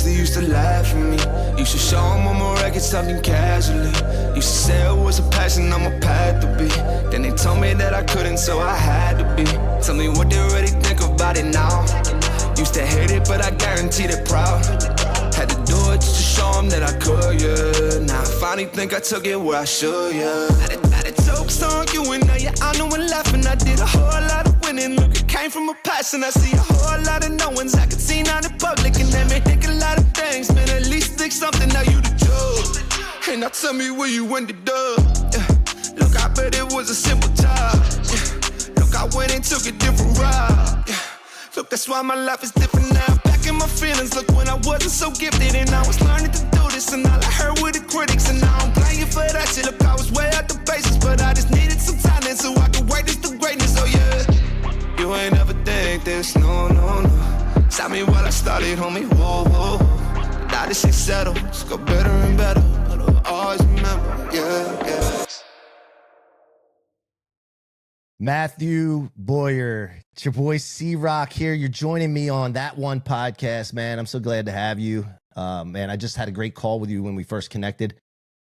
friends, they used to laugh at me. Used to show them on my record something casually. Used to say it was a passion, I'm a path to be. Then they told me that I couldn't, so I had to be. Tell me what they really think about it now. Used to hate it, but I guarantee they're proud. Had to do it just to show them that I could, yeah. Now I finally think I took it where I should, yeah. Had a jokes on you and now you're on and laughing. I did a whole lot of winning. Look, it came from a passion. I see a whole lot of knowings I could see out in public, and that may think a lot of things. Man, at least think something, now you the judge. Hey, now tell me where you ended up. Yeah. Look, I bet it was a simple job. Yeah. Look, I went and took a different route. Yeah. Look, that's why my life is different now. Back in my feelings, look, when I wasn't so gifted and I was learning to do this, and all I heard were the critics, and now I'm playing for that shit. Look, I was way out the basis, but I just needed some talent so I could wait this to greatness. Oh yeah, you ain't never think this, no, no, no. Stop me while I started, homie, whoa, whoa. Now this shit settled, just go better and better. But I'll always remember, yeah, yeah. Matthew Bowyer, it's your boy C-Roc here. You're joining me on That1 Podcast, man. I'm so glad to have you. Man, I just had a great call with you when we first connected.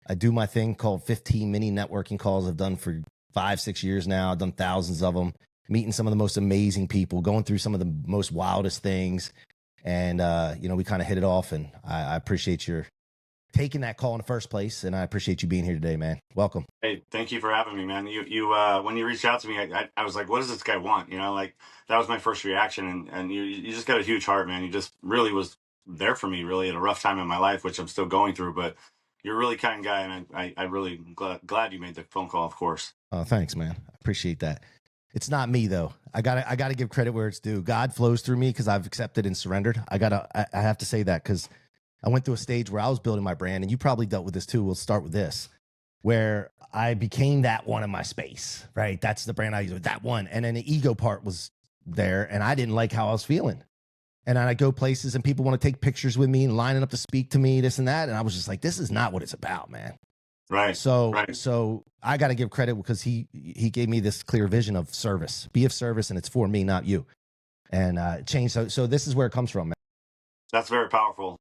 I do my thing called 15 mini networking calls I've done for 5-6 years now. I've done thousands of them, meeting some of the most amazing people, going through some of the most wildest things. And, we kind of hit it off, and I appreciate your taking that call in the first place, and I appreciate you being here today, man. Welcome. Hey, thank you for having me, man. You when you reached out to me, I was like, what does this guy want? Like, that was my first reaction, and you just got a huge heart, man. You just really was there for me, really, at a rough time in my life, which I'm still going through, but you're a really kind guy, and I really glad you made the phone call, of course. Oh, thanks, man. I appreciate that. It's not me, though. I gotta give credit where it's due. God flows through me because I've accepted and surrendered. I have to say that, because I went through a stage where I was building my brand, and you probably dealt with this too. We'll start with this, where I became that one in my space, right? That's the brand I use, that one. And then the ego part was there, and I didn't like how I was feeling. And then I go places and people want to take pictures with me and lining up to speak to me, this and that. And I was just like, this is not what it's about, man. Right. So I got to give credit because he gave me this clear vision of service, be of service. And it's for me, not you. And change. So this is where it comes from, man. That's very powerful.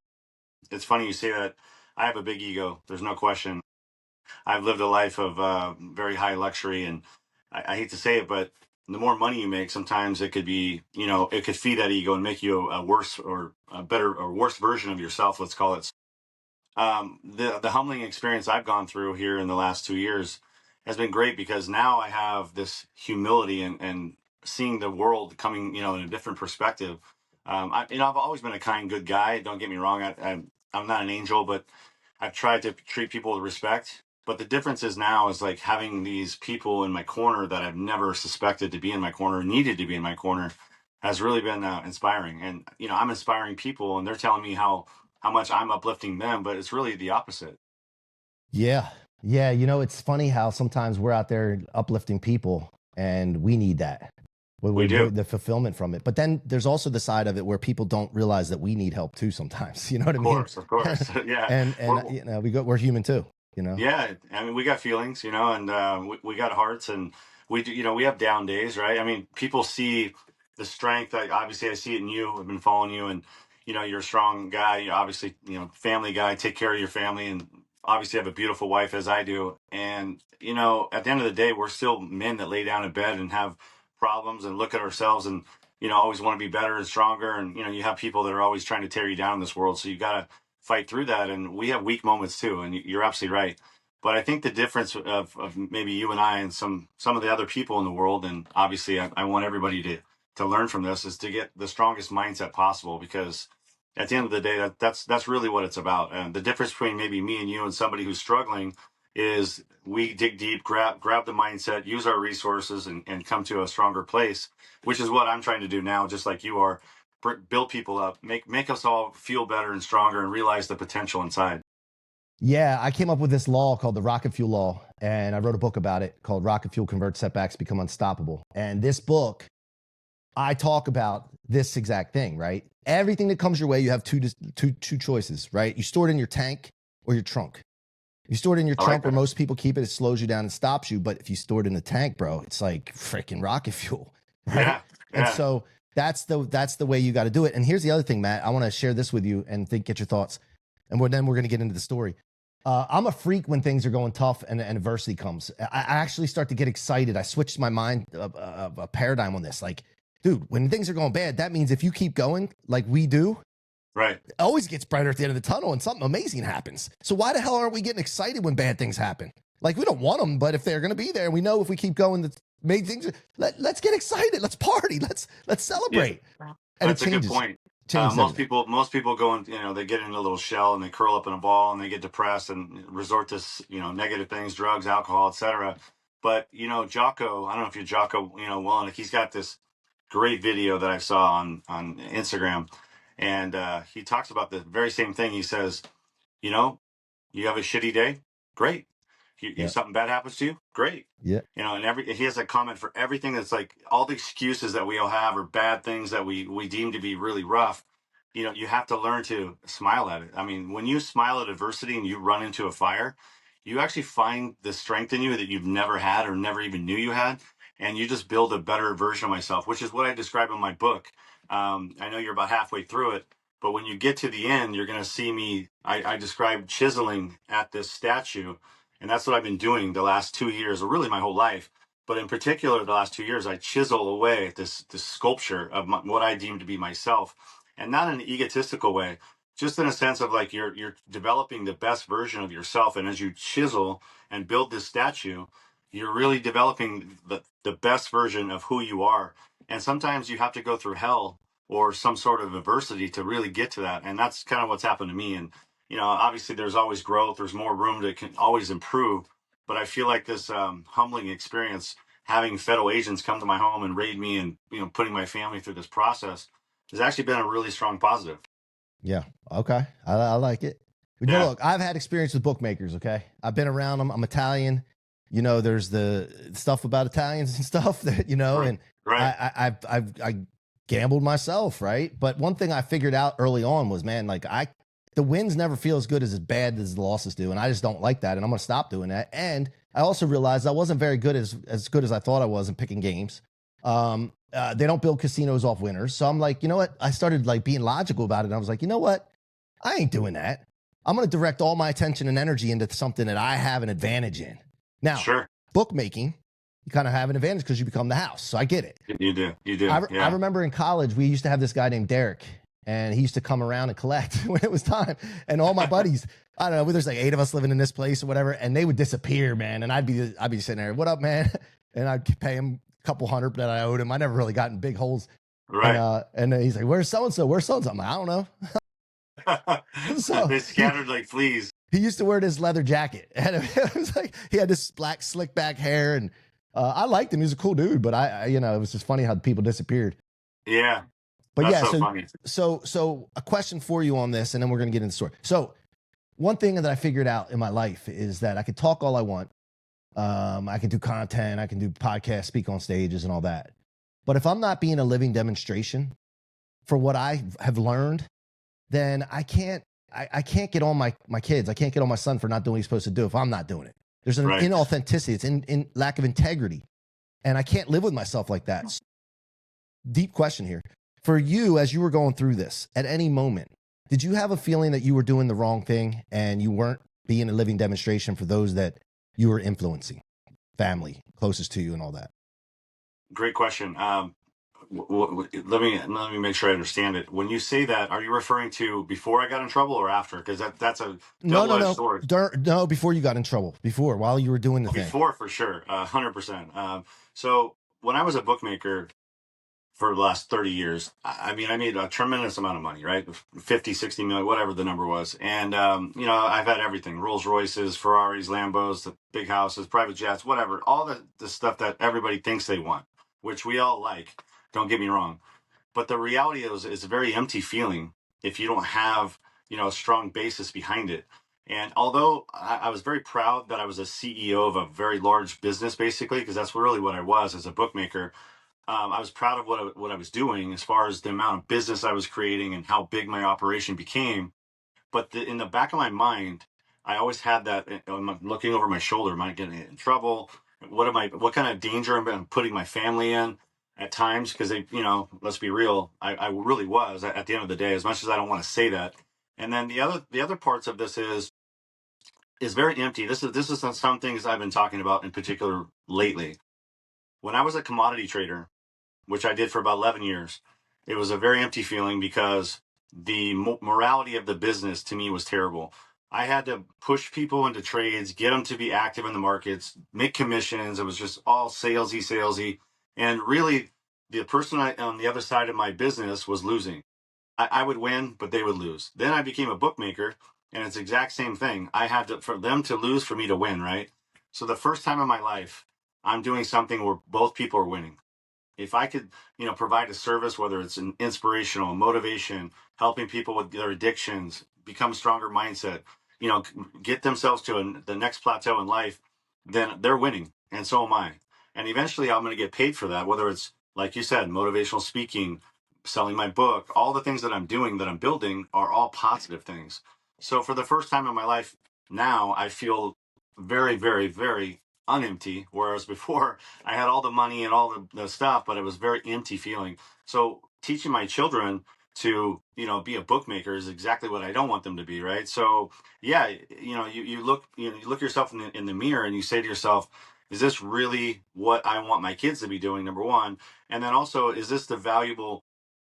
It's funny you say that. I have a big ego. There's no question. I've lived a life of very high luxury, and I hate to say it, but the more money you make, sometimes it could be, it could feed that ego and make you a worse or a better or worse version of yourself, let's call it. The humbling experience I've gone through here in the last 2 years has been great, because now I have this humility and seeing the world coming, in a different perspective. I've always been a kind, good guy. Don't get me wrong. I'm not an angel, but I've tried to treat people with respect. But the difference is now is like having these people in my corner that I've never suspected to be in my corner, needed to be in my corner, has really been inspiring. And, I'm inspiring people, and they're telling me how much I'm uplifting them, but it's really the opposite. Yeah. Yeah. It's funny how sometimes we're out there uplifting people, and we need that. We do. The fulfillment from it. But then there's also the side of it where people don't realize that we need help too sometimes. You know what I mean? Of course. Yeah. and we're human too, Yeah. I mean, we got feelings, and we got hearts, and we do, we have down days, right? I mean, people see the strength. Obviously I see it in you. I've been following you, and, you're a strong guy. You obviously, family guy, take care of your family, and obviously have a beautiful wife, as I do. And, at the end of the day, we're still men that lay down in bed and have problems and look at ourselves and, always want to be better and stronger. And, you have people that are always trying to tear you down in this world. So you got to fight through that. And we have weak moments too. And you're absolutely right. But I think the difference of maybe you and I and some of the other people in the world, and obviously I want everybody to learn from this, is to get the strongest mindset possible, because at the end of the day, that's really what it's about. And the difference between maybe me and you and somebody who's struggling is we dig deep, grab the mindset, use our resources, and come to a stronger place, which is what I'm trying to do now, just like you are. Build people up, make us all feel better and stronger, and realize the potential inside. Yeah, I came up with this law called the rocket fuel law, and I wrote a book about it called Rocket Fuel: Convert Setbacks, Become Unstoppable. And this book, I talk about this exact thing, right? Everything that comes your way, you have two choices, right? You store it in your tank or your trunk. If you store it in your trunk where most people keep it, it slows you down and stops you. But if you store it in the tank, bro, it's like freaking rocket fuel, right? Yeah. And so That's the way you got to do it. And here's the other thing, Matt. I want to share this with you and get your thoughts. And then we're going to get into the story. I'm a freak when things are going tough and adversity comes. I actually start to get excited. I switched my mind, a paradigm on this. Like, dude, when things are going bad, that means if you keep going like we do, right, it always gets brighter at the end of the tunnel and something amazing happens. So why the hell aren't we getting excited when bad things happen? Like, we don't want them, but if they're going to be there, we know if we keep going, the main things. Let's get excited. Let's party. Let's celebrate. Yeah. And that's a good point. Most people go in, they get in a little shell and they curl up in a ball and they get depressed and resort to, negative things, drugs, alcohol, etc. But, Jocko, I don't know if you're Jocko, Willenick, he's got this great video that I saw on Instagram. And he talks about the very same thing. He says, you have a shitty day. Great. Something bad happens to you. Great. Yeah. And he has a comment for everything that's like all the excuses that we all have or bad things that we deem to be really rough. You have to learn to smile at it. I mean, when you smile at adversity and you run into a fire, you actually find the strength in you that you've never had or never even knew you had. And you just build a better version of myself, which is what I describe in my book. I know you're about halfway through it, but when you get to the end, you're going to see me. I describe chiseling at this statue. And that's what I've been doing the last 2 years, or really my whole life. But in particular, the last 2 years, I chisel away at this sculpture of what I deem to be myself. And not in an egotistical way, just in a sense of like you're developing the best version of yourself. And as you chisel and build this statue, you're really developing the best version of who you are. And sometimes you have to go through hell or some sort of adversity to really get to that. And that's kind of what's happened to me. And obviously there's always growth. There's more room to always improve. But I feel like this humbling experience, having federal agents come to my home and raid me and, putting my family through this process has actually been a really strong positive. Yeah. Okay. I like it. Yeah. Look, I've had experience with bookmakers. Okay. I've been around them. I'm Italian. There's the stuff about Italians and stuff that, Right. and Right. I gambled myself. Right. But one thing I figured out early on was, man, like the wins never feel as good as bad as the losses do. And I just don't like that. And I'm going to stop doing that. And I also realized I wasn't very good as good as I thought I was in picking games. They don't build casinos off winners. So I'm like, you know what? I started like being logical about it. And I was like, you know what? I ain't doing that. I'm going to direct all my attention and energy into something that I have an advantage in. Now, Sure. Bookmaking, you kind of have an advantage because you become the house. So I get it. You do. I remember in college, we used to have this guy named Derek. And he used to come around and collect when it was time. And all my buddies, I don't know, there's like 8 of us living in this place or whatever, and they would disappear, man. And I'd be sitting there, what up, man? And I'd pay him a couple $100 that I owed him. I never really got in big holes. Right. And he's like, where's so-and-so? Where's so-and-so? I'm like, I don't know. So they scattered like fleas. He used to wear this leather jacket. And it was like, he had this black slick back hair. And I liked him. He was a cool dude. But it was just funny how people disappeared. Yeah. But That's yeah, funny. So a question for you on this, and then we're going to get into the story. So one thing that I figured out in my life is that I could talk all I want. I can do content, I can do podcasts, speak on stages and all that. But if I'm not being a living demonstration for what I have learned, then I can't get on my kids. I can't get on my son for not doing what he's supposed to do if I'm not doing it. There's an inauthenticity. It's in lack of integrity. And I can't live with myself like that. Deep question here. For you, as you were going through this, at any moment, did you have a feeling that you were doing the wrong thing and you weren't being a living demonstration for those that you were influencing, family, closest to you and all that? Great question. Let me make sure I understand it. When you say that, are you referring to before I got in trouble or after? Because that's a double-edged sword. No, before you got in trouble. While you were doing the thing. Before, for sure, 100%. So when I was a bookmaker for the last 30 years, I mean, I made a tremendous amount of money, right? 50, 60 million, whatever the number was. And, I've had everything, Rolls Royces, Ferraris, Lambos, the big houses, private jets, whatever, all the stuff that everybody thinks they want, which we all like. Don't get me wrong. But the reality is it's a very empty feeling if you don't have, a strong basis behind it. And although I was very proud that I was a CEO of a very large business, basically, because that's really what I was as a bookmaker, I was proud of what I was doing as far as the amount of business I was creating and how big my operation became. But in the back of my mind, I always had that. I'm looking over my shoulder. Am I getting in trouble? What kind of danger am I putting my family in? at times, because they, let's be real, I really was at the end of the day, as much as I don't want to say that. And then the other parts of this is very empty. This is some things I've been talking about in particular lately. When I was a commodity trader, which I did for about 11 years, it was a very empty feeling because the morality of the business to me was terrible. I had to push people into trades, get them to be active in the markets, make commissions. It was just all salesy. And really, the person on the other side of my business was losing. I would win, but they would lose. Then I became a bookmaker, and it's the exact same thing. I had to, for them to lose, for me to win, right? So the first time in my life, I'm doing something where both people are winning. If I could, provide a service, whether it's an inspirational, motivation, helping people with their addictions, become stronger mindset, get themselves to the next plateau in life, then they're winning, and so am I. And eventually, I'm going to get paid for that. Whether it's, like you said, motivational speaking, selling my book, all the things that I'm doing, that I'm building, are all positive things. So for the first time in my life, now I feel very, very, very unempty, whereas before I had all the money and all the stuff, but it was very empty feeling. So teaching my children to, be a bookmaker is exactly what I don't want them to be, right? So yeah, you look, you look yourself in the mirror and you say to yourself, is this really what I want my kids to be doing, number one? And then also, is this the valuable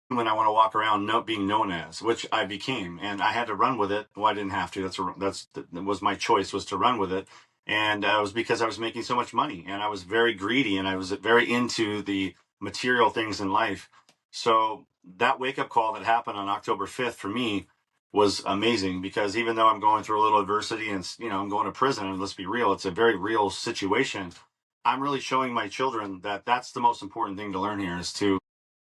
when I want to walk around being known as, which I became, and I had to run with it. Well, I didn't have to. That was my choice, was to run with it, and it was because I was making so much money, and I was very greedy, and I was very into the material things in life. So that wake up call that happened on October 5th for me was amazing, because even though I'm going through a little adversity and I'm going to prison, and let's be real, it's a very real situation. I'm really showing my children that that's the most important thing to learn here, is to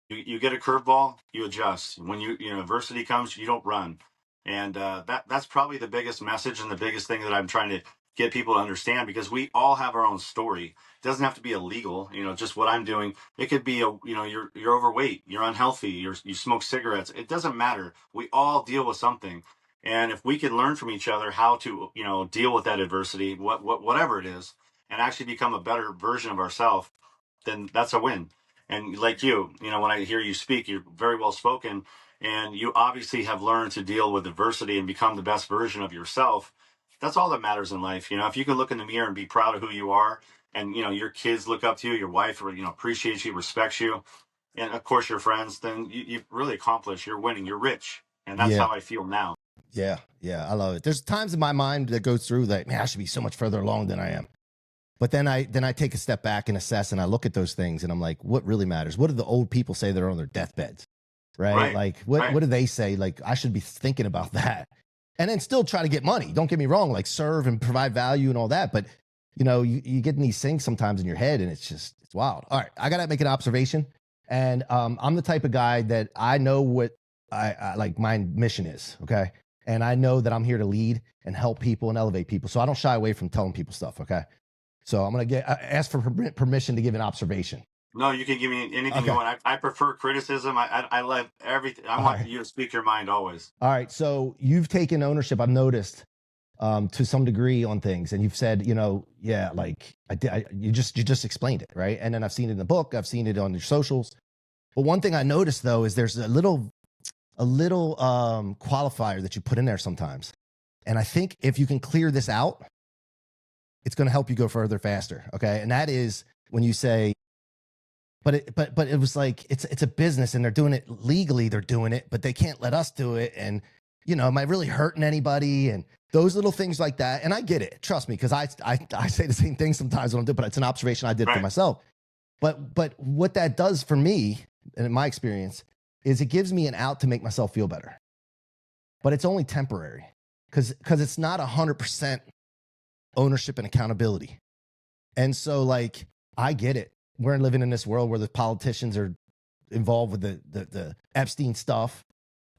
you get a curveball, you adjust. When adversity comes, you don't run. And that's probably the biggest message and the biggest thing that I'm trying to get people to understand, because we all have our own story. It doesn't have to be illegal, just what I'm doing. It could be you're overweight, you're unhealthy, you smoke cigarettes. It doesn't matter. We all deal with something. And if we can learn from each other how to, deal with that adversity, whatever it is, and actually become a better version of ourselves, then that's a win. And like when I hear you speak, you're very well spoken, and you obviously have learned to deal with adversity and become the best version of yourself. That's all that matters in life. If you can look in the mirror and be proud of who you are, and your kids look up to you, your wife appreciates you, respects you, and of course your friends, then you've really accomplished. You're winning. You're rich, and that's Yeah. how I feel now. Yeah. I love it. There's times in my mind that goes through that, man, I should be so much further along than I am. But then I take a step back and assess, and I look at those things, and I'm like, what really matters? What do the old people say that are on their deathbeds? Right? Like, what do they say? Like, I should be thinking about that. And then still try to get money. Don't get me wrong, like serve and provide value and all that. But, you get in these things sometimes in your head, and it's wild. All right, I got to make an observation. And I'm the type of guy that I know what I like my mission is, okay? And I know that I'm here to lead and help people and elevate people. So I don't shy away from telling people stuff, okay? So I'm going to ask for permission to give an observation. No, you can give me anything you want. I prefer criticism. I love everything. I want you to speak your mind always. All right. So you've taken ownership, I've noticed, to some degree on things. And you've said, like you just explained it, right? And then I've seen it in the book. I've seen it on your socials. But one thing I noticed, though, is there's a little qualifier that you put in there sometimes. And I think if you can clear this out, it's going to help you go further faster. Okay. And that is when you say, but it was like, it's a business and they're doing it legally. They're doing it, but they can't let us do it. And, am I really hurting anybody? And those little things like that. And I get it. Trust me. Cause I say the same thing sometimes when I'm doing, but it's an observation I did for myself. But what that does for me, and in my experience, is it gives me an out to make myself feel better. But it's only temporary because it's not 100% ownership and accountability. And so, like, I get it. We're living in this world where the politicians are involved with the Epstein stuff,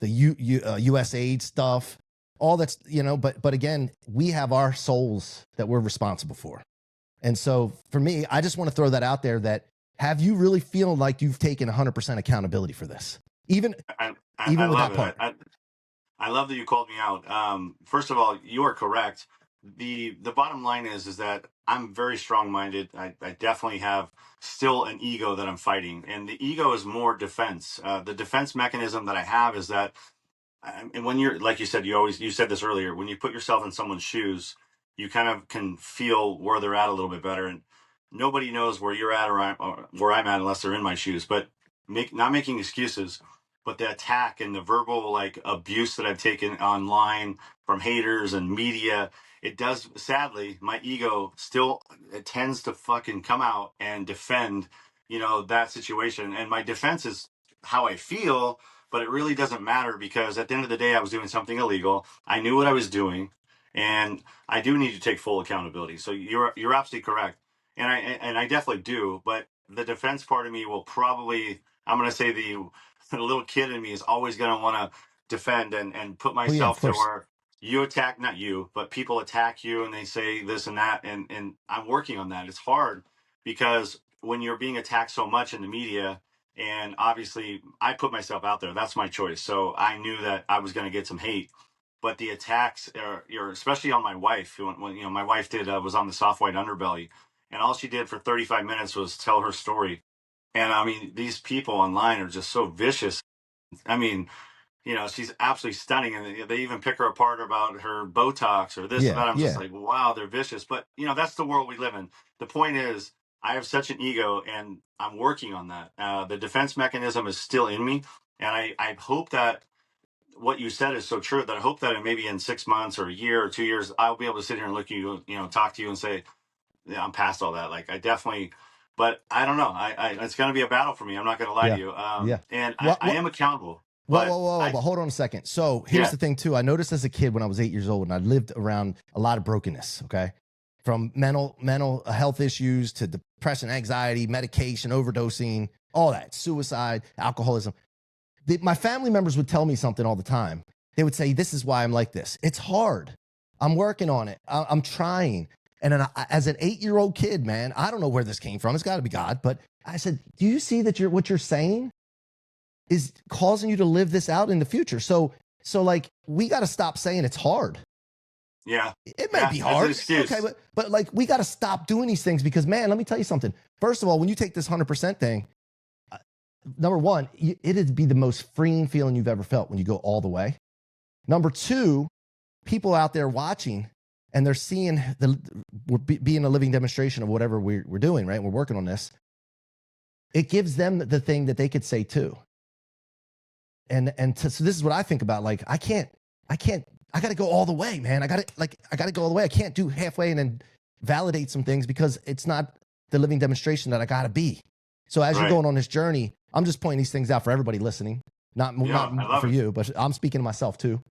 the USAID stuff, all that's, but again, we have our souls that we're responsible for. And so for me, I just want to throw that out there, that have you really feel like you've taken 100% accountability for this? Even with that part. I love that you called me out. First of all, you are correct. The bottom line is that I'm very strong-minded. I definitely have still an ego that I'm fighting, and the ego is more defense. The defense mechanism that I have is that, and when you're, like you said, you said this earlier, when you put yourself in someone's shoes, you kind of can feel where they're at a little bit better. And nobody knows where you're at or where I'm at unless they're in my shoes. But not making excuses, but the attack and the verbal like abuse that I've taken online from haters and media, it does, sadly, my ego still, it tends to fucking come out and defend, that situation. And my defense is how I feel, but it really doesn't matter because at the end of the day, I was doing something illegal. I knew what I was doing, and I do need to take full accountability. So you're absolutely correct, and I definitely do. But the defense part of me will probably, I'm going to say the little kid in me is always going to want to defend and put Oh yeah, of myself to course. where you attack, not you, but people attack you and they say this and that, and I'm working on that. It's hard because when you're being attacked so much in the media, and obviously, I put myself out there. That's my choice. So I knew that I was going to get some hate. But the attacks are, especially on my wife. When my wife was on the soft white underbelly, and all she did for 35 minutes was tell her story. And I mean, these people online are just so vicious. I mean, she's absolutely stunning, and they even pick her apart about her Botox or this or Yeah, that. I'm just yeah. like, wow, they're vicious. But that's the world we live in. The point is, I have such an ego, and I'm working on that. The defense mechanism is still in me, and I hope that what you said is so true. That I hope that maybe in 6 months or a year or 2 years, I'll be able to sit here and look at you, talk to you, and say, yeah, I'm past all that. Like I definitely. But I don't know. It's going to be a battle for me. I'm not going to lie to Yeah. you. Yeah. And What I what am accountable. Whoa, But whoa, whoa, I, but hold on a second. So here's yeah, the thing too. I noticed as a kid when I was 8 years old and I lived around a lot of brokenness, okay? From mental health issues to depression, anxiety, medication, overdosing, all that, suicide, alcoholism. My family members would tell me something all the time. They would say, "This is why I'm like this. It's hard. I'm working on it. I'm trying." And then as an 8-year-old kid, man, I don't know where this came from. It's got to be God. But I said, "Do you see that what you're saying is causing you to live this out in the future?" So like we got to stop saying it's hard. yeah, It may yeah. be It's an hard, excuse. okay, but like we got to stop doing these things because, man, let me tell you something. First of all, when you take this 100% thing, number one, it'd be the most freeing feeling you've ever felt when you go all the way. Number two, people out there watching and they're seeing we're being a living demonstration of whatever we're doing, right? We're working on this. It gives them the thing that they could say too. So this is what I think about. Like, I got to go all the way, man. I got to go all the way. I can't do halfway and then validate some things because it's not the living demonstration that I got to be. So as you're Right. going on this journey, I'm just pointing these things out for everybody listening, not I love for it. you, but I'm speaking to myself too.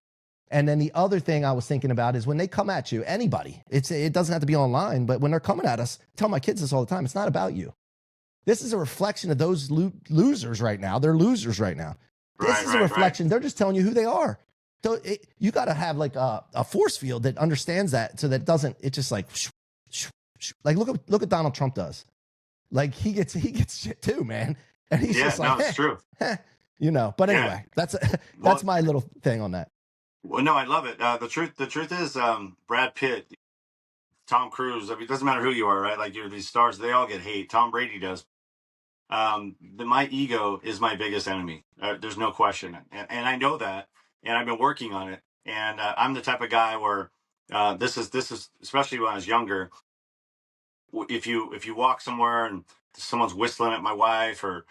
And then the other thing I was thinking about is when they come at you, anybody, it doesn't have to be online, but when they're coming at us, I tell my kids this all the time. It's not about you. This is a reflection of those losers right now. They're losers right now. This is a reflection. They're just telling you who they are. So you got to have like a force field that understands that, so that it's just like, like look at Donald Trump does. Like he gets shit too, man. And he's just like, it's true. But anyway, that's my little thing on that. Well, no, I love it. The truth is, Brad Pitt, Tom Cruise. I mean, it doesn't matter who you are, right? Like you're these stars, they all get hate. Tom Brady does. My ego is my biggest enemy. There's no question, and I know that, and I've been working on it. And I'm the type of guy where this is especially when I was younger. If you walk somewhere and someone's whistling at my wife or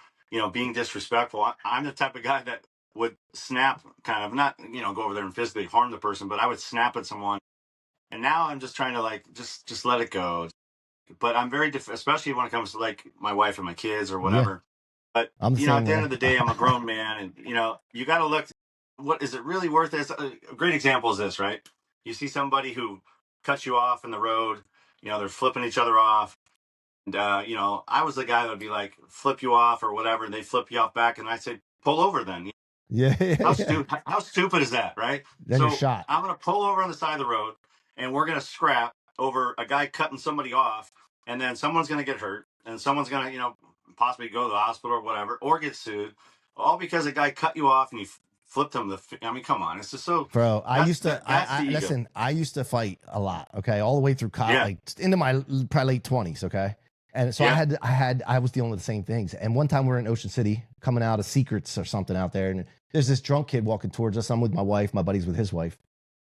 being disrespectful, I'm the type of guy that would snap, kind of not go over there and physically harm the person, but I would snap at someone. And now I'm just trying to like just let it go. But I'm very especially when it comes to like my wife and my kids or Yeah, whatever. But I'm the at same the end way. of the day, I'm a grown man, and you got to look. What is it really worth? This a great example is this, right? You see somebody who cuts you off in the road. They're flipping each other off. And I was the guy that would be like flip you off or whatever, and they flip you off back, and I say pull over then. Yeah, How stupid is that, right? Then you're So shot. I'm gonna pull over on the side of the road, and we're gonna scrap over a guy cutting somebody off, and then someone's gonna get hurt, and someone's gonna possibly go to the hospital or whatever, or get sued, all because a guy cut you off and he flipped him I mean, come on, it's just so. Bro, I used to, That's the ego. listen, I used to fight a lot. Okay. All the way through college, Yeah. like into my probably late 20s. Okay. And so Yeah. I was dealing with the same things. And one time we were in Ocean City coming out of Secrets or something out there. And there's this drunk kid walking towards us. I'm with my wife, my buddy's with his wife.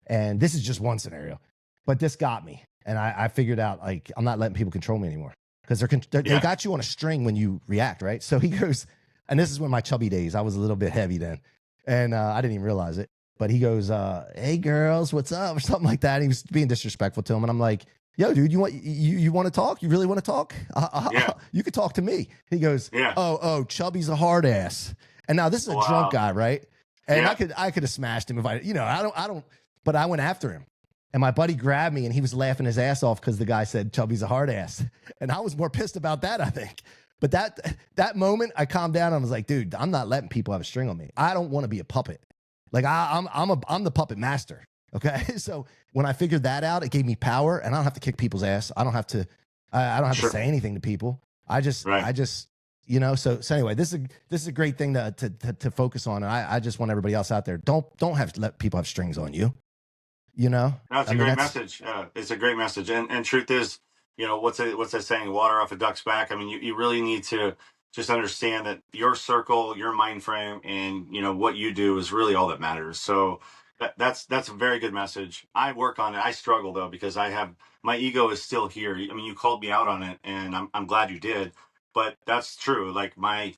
And this is just one scenario, but this got me. And I figured out, like, I'm not letting people control me anymore, because they got you on a string when you react, right? So he goes, and this is when my chubby days, I was a little bit heavy then. And I didn't even realize it. But he goes, hey, girls, what's up? Or something like that. And he was being disrespectful to him. And I'm like, yo, dude, you want to talk? You really want to talk? You could talk to me. He goes, oh, Chubby's a hard ass. And now this is a drunk guy, right? And I could have smashed him if I don't. But I went after him. And my buddy grabbed me and he was laughing his ass off because the guy said Chubby's a hard ass. And I was more pissed about that, I think. But that moment, I calmed down and I was like, dude, I'm not letting people have a string on me. I don't want to be a puppet. Like I'm the puppet master. Okay. So when I figured that out, it gave me power, and I don't have to kick people's ass. I don't have to to say anything to people. I just so anyway, this is a great thing to focus on. And I just want everybody else out there, don't have to let people have strings on you. No, it's a great message. It's a great message. And truth is, what's that saying? Water off a duck's back. I mean, you really need to just understand that your circle, your mind frame, and what you do is really all that matters. So that's a very good message. I work on it. I struggle though, because my ego is still here. I mean, you called me out on it, and I'm glad you did. But that's true. Like my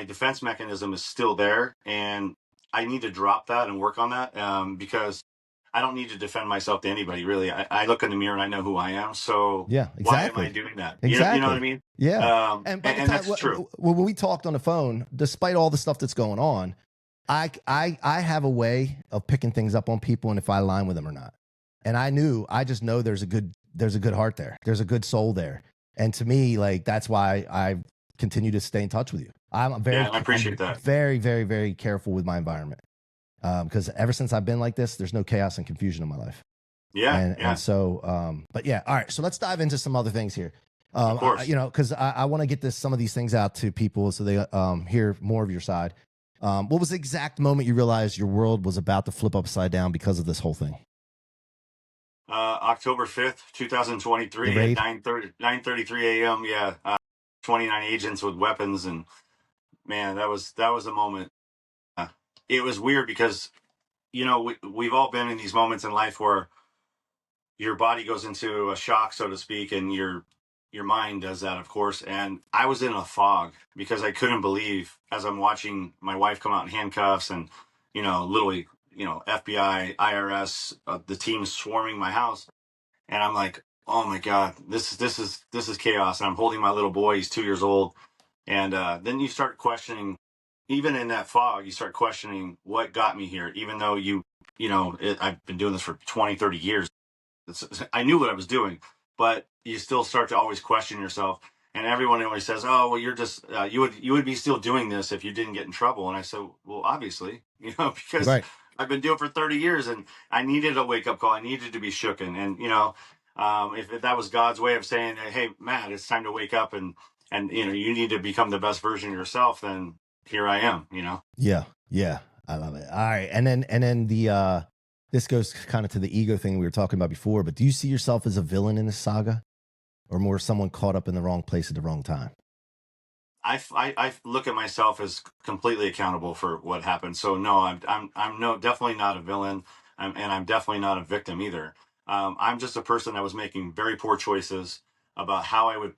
defense mechanism is still there, and I need to drop that and work on that, because I don't need to defend myself to anybody, really. I look in the mirror and I know who I am. So why am I doing that? Exactly. You know what I mean? Yeah. And that's true. When we talked on the phone, despite all the stuff that's going on, I have a way of picking things up on people, and if I align with them or not. And I just know there's a good heart there. There's a good soul there. And to me, like, that's why I continue to stay in touch with you. I appreciate that. Very, very, very careful with my environment. Because ever since I've been like this, there's no chaos and confusion in my life. And so, but yeah. All right. So let's dive into some other things here. Of course. Because I want to get some of these things out to people so they hear more of your side. What was the exact moment you realized your world was about to flip upside down because of this whole thing? October 5th, 2023 at 9:33 a.m. Yeah. 29 agents with weapons. And man, that was a moment. It was weird because, we've all been in these moments in life where your body goes into a shock, so to speak, and your mind does that, of course. And I was in a fog because I couldn't believe, as I'm watching my wife come out in handcuffs and, literally, FBI, IRS, the team swarming my house. And I'm like, oh my God, this is chaos. And I'm holding my little boy, he's 2 years old. And then you start questioning. Even in that fog, you start questioning what got me here, even though I've been doing this for 20, 30 years. I knew what I was doing, but you still start to always question yourself. And everyone always says, oh, well, you're just, you would be still doing this if you didn't get in trouble. And I said, well, obviously, because I've been doing it for 30 years and I needed a wake up call. I needed to be shooken. And, if that was God's way of saying, hey, Matt, it's time to wake up and you need to become the best version of yourself, then here I am, Yeah. I love it. All right. And then the, this goes kind of to the ego thing we were talking about before, but do you see yourself as a villain in this saga, or more someone caught up in the wrong place at the wrong time? I look at myself as completely accountable for what happened. So no, I'm definitely not a villain. And I'm definitely not a victim either. I'm just a person that was making very poor choices about how I would,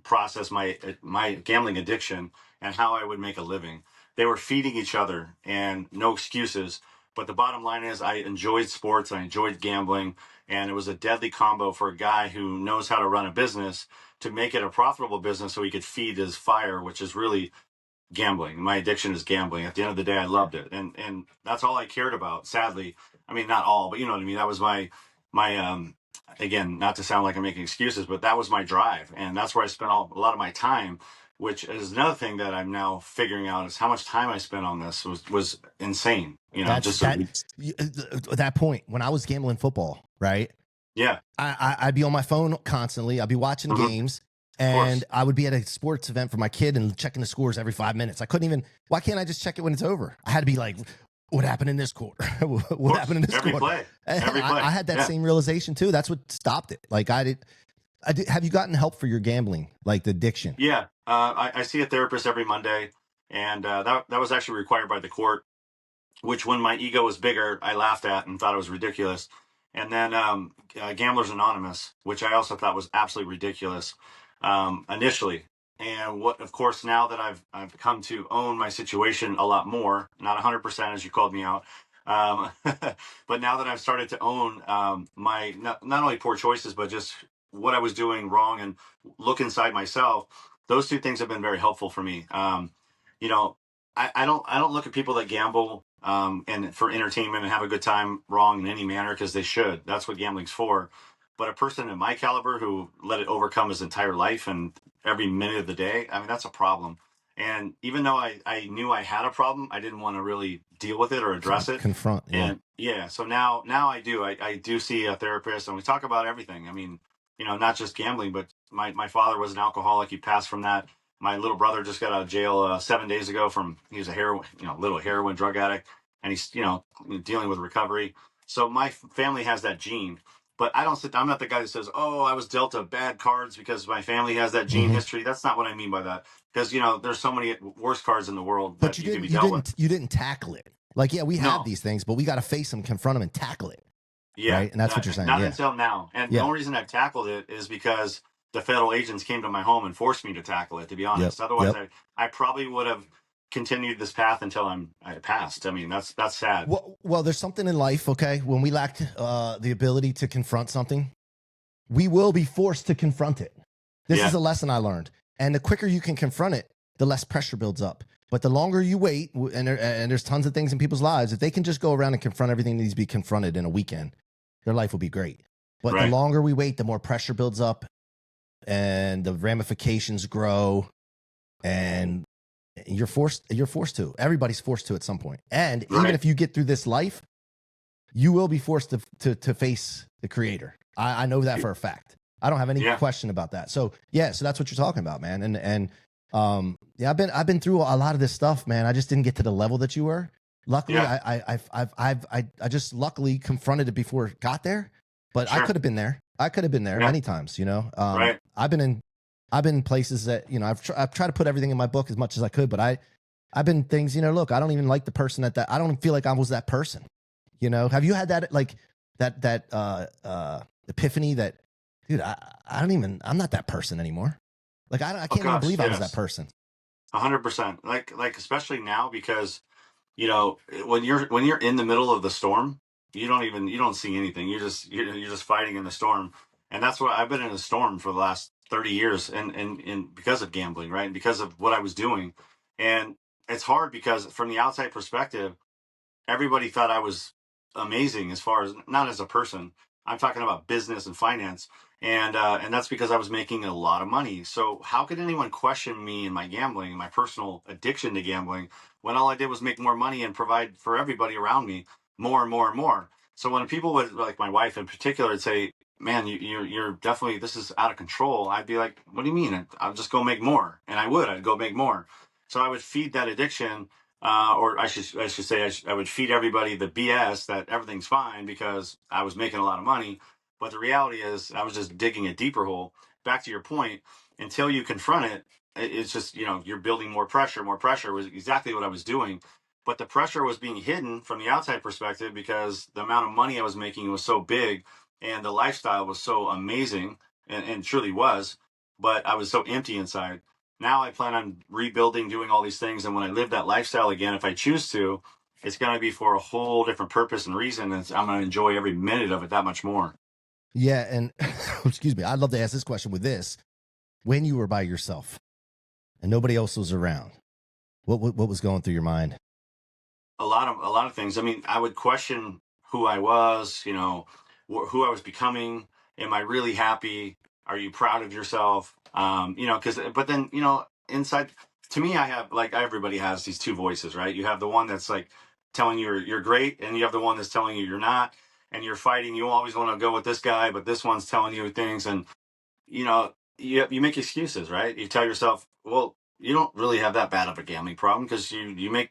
process my gambling addiction and how I would make a living. They were feeding each other, and no excuses. But the bottom line is I enjoyed sports. I enjoyed gambling. And it was a deadly combo for a guy who knows how to run a business to make it a profitable business so he could feed his fire, which is really gambling. My addiction is gambling. At the end of the day, I loved it. And that's all I cared about, sadly. I mean, not all, but you know what I mean? That was my again, not to sound like I'm making excuses, but that was my drive. And that's where I spent a lot of my time, which is another thing that I'm now figuring out is how much time I spent on this was insane. At that point when I was gambling football, right? Yeah. I'd be on my phone constantly. I'd be watching games, and I would be at a sports event for my kid and checking the scores every 5 minutes. I couldn't even, why can't I just check it when it's over? I had to be like what happened in this quarter? Of What course, happened in this every quarter? play, And every play. I had that Yeah. same realization too. That's what stopped it. Like have you gotten help for your gambling, like the addiction? Yeah. I see a therapist every Monday, and that was actually required by the court, which when my ego was bigger, I laughed at and thought it was ridiculous. And then Gamblers Anonymous, which I also thought was absolutely ridiculous initially. And what, of course, now that I've come to own my situation a lot more, not 100% as you called me out, but now that I've started to own my not only poor choices, but just what I was doing wrong and look inside myself, those two things have been very helpful for me. You know, I don't look at people that gamble and for entertainment and have a good time wrong in any manner, because they should. That's what gambling's for. But a person in my caliber who let it overcome his entire life and every minute of the day, I mean, that's a problem. And even though I knew I had a problem, I didn't want to really deal with it or address it. Confront. Yeah. And yeah, so now I do. I do see a therapist, and we talk about everything. I mean, not just gambling, but my father was an alcoholic. He passed from that. My little brother just got out of jail 7 days ago he was a little heroin drug addict, and he's, dealing with recovery. So my family has that gene, but I'm not the guy that says, oh, I was dealt a bad cards because my family has that gene history. That's not what I mean by that. Because, there's so many worse cards in the world But that you can be dealt with. You didn't tackle it. Like, yeah, we have No. these things, but we got to face them, confront them, and tackle it. Yeah. Right? And that's what you're saying. Not Yeah. until now. And Yeah. the only reason I've tackled it is because the federal agents came to my home and forced me to tackle it, to be honest. Otherwise, I probably would have continued this path until I passed. I mean, that's sad. Well, there's something in life, okay? When we lack the ability to confront something, we will be forced to confront it. This is a lesson I learned. And the quicker you can confront it, the less pressure builds up. But the longer you wait, and there's tons of things in people's lives, if they can just go around and confront everything that needs to be confronted in a weekend, their life will be great. But the longer we wait, the more pressure builds up, and the ramifications grow, and you're forced to. Everybody's forced to at some point. And even if you get through this life, you will be forced to face the creator. I know that for a fact. I don't have any question about that. So so that's what you're talking about, man. And I've been through a lot of this stuff, man. I just didn't get to the level that you were. Luckily, I just luckily confronted it before it got there. But I could have been there. I could have been there many times, I've been in places that, I've tried to put everything in my book as much as I could, but I've been things, look, I don't even like the person that I don't feel like I was that person. Have you had that, like that epiphany that, dude, I'm not that person anymore. Like, I can't even believe I was that person. 100%. Like, especially now, because, when you're in the middle of the storm, you don't see anything. You're just fighting in the storm. And that's what I've been in a storm for the last 30 years. And because of gambling, right. And because of what I was doing. And it's hard because from the outside perspective, everybody thought I was amazing, as far as not as a person. I'm talking about business and finance. And that's because I was making a lot of money. So how could anyone question me in my gambling, my personal addiction to gambling, when all I did was make more money and provide for everybody around me more and more and more? So when people would, like my wife in particular, would say, man, you're definitely, this is out of control, I'd be like, what do you mean? I'll just go make more. And I'd go make more. So I would feed that addiction, or I should say I would feed everybody the BS that everything's fine because I was making a lot of money. But the reality is I was just digging a deeper hole. Back to your point, until you confront it, it's just, you're building more pressure. More pressure was exactly what I was doing. But the pressure was being hidden from the outside perspective because the amount of money I was making was so big and the lifestyle was so amazing, and truly was, but I was so empty inside. Now I plan on rebuilding, doing all these things. And when I live that lifestyle again, if I choose to, it's going to be for a whole different purpose and reason. And I'm going to enjoy every minute of it that much more. Yeah. And excuse me, I'd love to ask this question with this. When you were by yourself and nobody else was around, what was going through your mind? A lot of things. I mean, I would question who I was, who I was becoming. Am I really happy? Are you proud of yourself? But then, inside, to me, I have, like everybody has these two voices, right? You have the one that's like telling you you're great, and you have the one that's telling you you're not, and you're fighting. You always want to go with this guy, but this one's telling you things, and you make excuses, right? You tell yourself, well, you don't really have that bad of a gambling problem because you make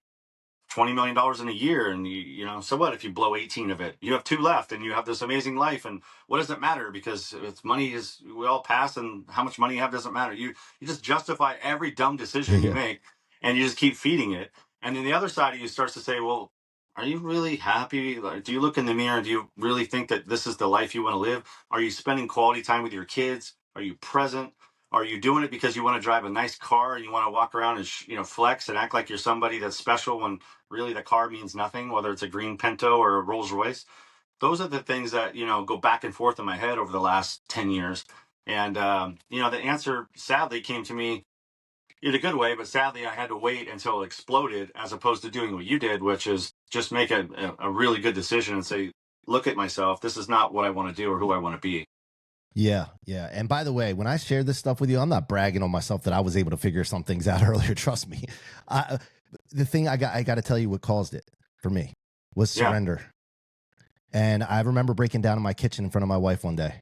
$20 million in a year. And you know, so what if you blow 18 of it? You have 2 left and you have this amazing life. And what does it matter? Because it's money is, we all pass, and how much money you have doesn't matter. You just justify every dumb decision you make, and you just keep feeding it. And then the other side of you starts to say, well, are you really happy? Like, do you look in the mirror? Do you really think that this is the life you want to live? Are you spending quality time with your kids? Are you present? Are you doing it because you want to drive a nice car and you want to walk around and flex and act like you're somebody that's special when really the car means nothing, whether it's a green Pinto or a Rolls Royce? Those are the things that, go back and forth in my head over the last 10 years. And, the answer sadly came to me in a good way, but sadly I had to wait until it exploded, as opposed to doing what you did, which is just make a really good decision and say, look at myself. This is not what I want to do or who I want to be. Yeah. And by the way, when I share this stuff with you, I'm not bragging on myself that I was able to figure some things out earlier. Trust me. The thing I got to tell you what caused it for me was surrender. And I remember breaking down in my kitchen in front of my wife one day.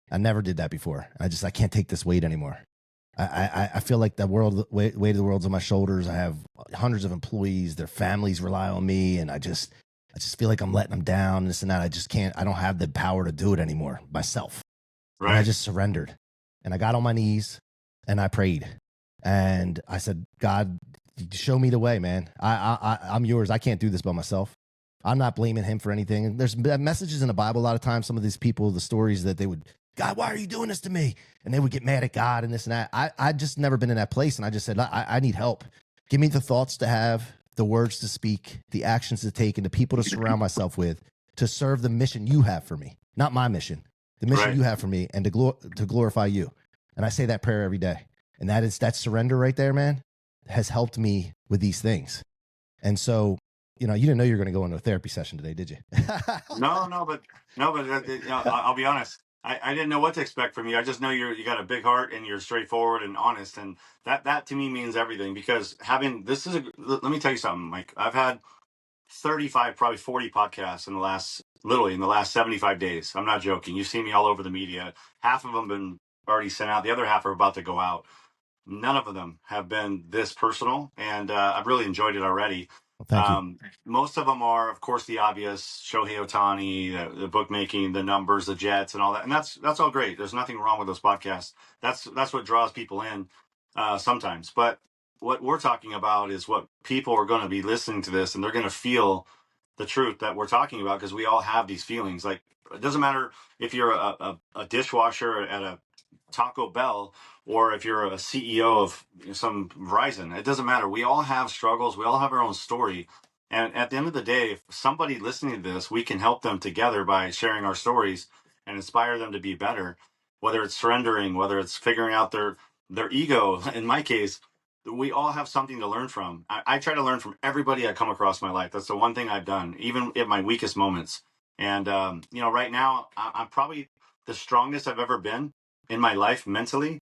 I never did that before. I can't take this weight anymore. I feel like the weight of the world's on my shoulders. I have hundreds of employees. Their families rely on me. And I just feel like I'm letting them down, this and that. I don't have the power to do it anymore myself. Right. And I just surrendered, and I got on my knees and I prayed, and I said, God, show me the way, man. I'm yours. I can't do this by myself. I'm not blaming him for anything. There's messages in the Bible a lot of times. Some of these people, the stories that they would, God, why are you doing this to me? And they would get mad at God and this and that. I just never been in that place. And I just said, I need help. Give me the thoughts to have, the words to speak, the actions to take, and the people to surround myself with to serve the mission you have for me, not my mission. The mission you have for me, and to glorify you. And I say that prayer every day. And that surrender right there, man, has helped me with these things. And so, you didn't know you were going to go into a therapy session today, did you? No, but I'll be honest. I didn't know what to expect from you. I just know you got a big heart and you're straightforward and honest. And that to me means everything, because let me tell you something, Mike. I've had 35, probably 40 podcasts in the last 75 days. I'm not joking. You've seen me all over the media. Half of them been already sent out. The other half are about to go out. None of them have been this personal, and I've really enjoyed it already. Well, thank you. Most of them are, of course, the obvious: Shohei Ohtani, the bookmaking, the numbers, the Jets, and all that. And that's all great. There's nothing wrong with those podcasts. That's what draws people in sometimes. But what we're talking about is what people are going to be listening to this, and they're going to feel the truth that we're talking about, because we all have these feelings. Like, it doesn't matter if you're a dishwasher at a Taco Bell or if you're a CEO of some Verizon. It doesn't matter. We all have struggles. We all have our own story. And at the end of the day, if somebody listening to this, we can help them together by sharing our stories and inspire them to be better, whether it's surrendering, whether it's figuring out their ego. In my case, we all have something to learn from. I try to learn from everybody I come across in my life. That's the one thing I've done, even at my weakest moments. And, right now, I'm probably the strongest I've ever been in my life mentally,